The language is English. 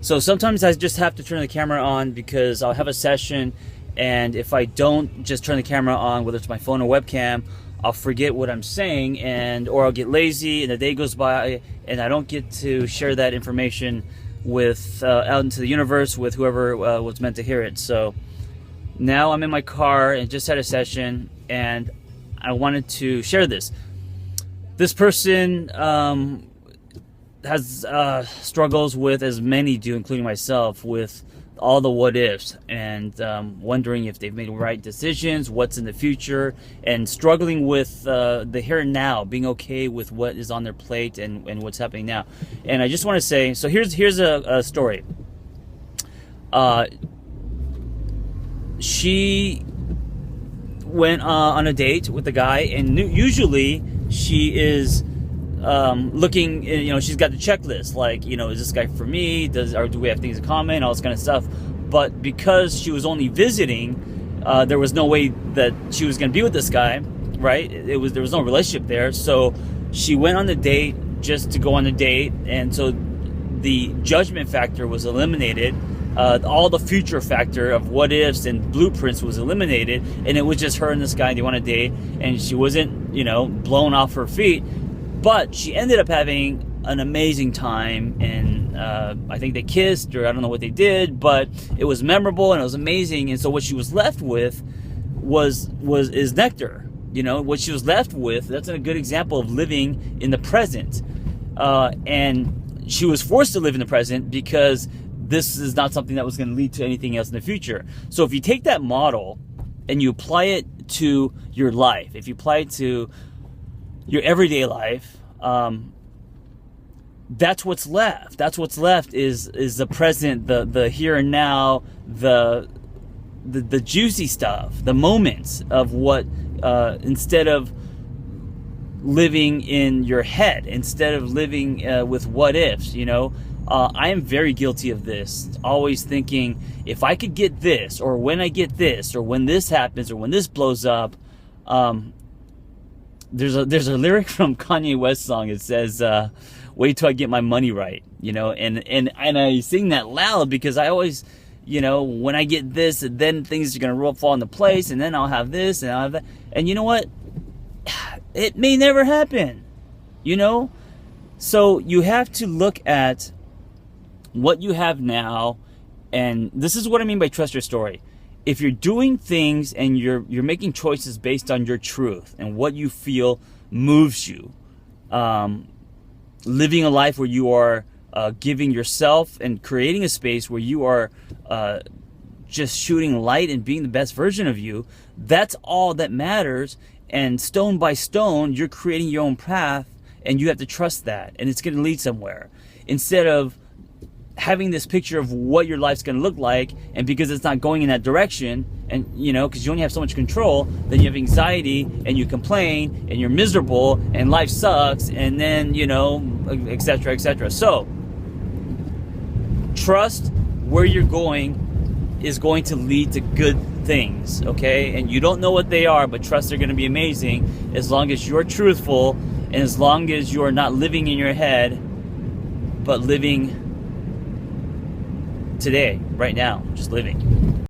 So sometimes I just have to turn the camera on because I'll have a session, and if I don't just turn the camera on, whether it's my phone or webcam, I'll forget what I'm saying, or I'll get lazy and the day goes by and I don't get to share that information with out into the universe with whoever was meant to hear it. So now I'm in my car and just had a session, and I wanted to share this. This person has struggles with, as many do, including myself, with all the what ifs, and wondering if they've made right decisions, what's in the future, and struggling with the here and now, being okay with what is on their plate and what's happening now. And I just want to say, so here's a story. She went on a date with a guy, and usually she is looking, she's got the checklist, like, is this guy for me? Or do we have things in common? All this kind of stuff. But because she was only visiting, there was no way that she was going to be with this guy, right? There was no relationship there. So she went on the date just to go on the date, and so the judgment factor was eliminated. All the future factor of what ifs and blueprints was eliminated, and it was just her and this guy. They went on a date, and she wasn't, blown off her feet. But she ended up having an amazing time, and I think they kissed, or I don't know what they did, but it was memorable and it was amazing. And so what she was left with is nectar. What she was left with, that's a good example of living in the present. And she was forced to live in the present because this is not something that was going to lead to anything else in the future. So if you take that model and you apply it to your life, if you apply it to your everyday life, that's what's left. That's what's left is the present, the here and now, the juicy stuff, the moments of what, instead of living in your head, instead of living with what ifs. I am very guilty of this, always thinking, if I could get this, or when I get this, or when this happens, or when this blows up. There's a lyric from Kanye West song. It says, wait till I get my money right, and I sing that loud because I always, when I get this, then things are going to fall into place, and then I'll have this, and I'll have that. And you know what? It may never happen, So you have to look at what you have now, and this is what I mean by trust your story. If you're doing things and you're making choices based on your truth and what you feel moves you, living a life where you are giving yourself and creating a space where you are just shooting light and being the best version of you, that's all that matters. And stone by stone, you're creating your own path, and you have to trust that, and it's going to lead somewhere. Instead of having this picture of what your life's going to look like, and because it's not going in that direction, and because you only have so much control, then you have anxiety and you complain and you're miserable and life sucks, and then etc., etc. So trust where you're going is going to lead to good things, okay? And you don't know what they are, but trust they're going to be amazing as long as you're truthful, and as long as you're not living in your head, but living today, right now, just living.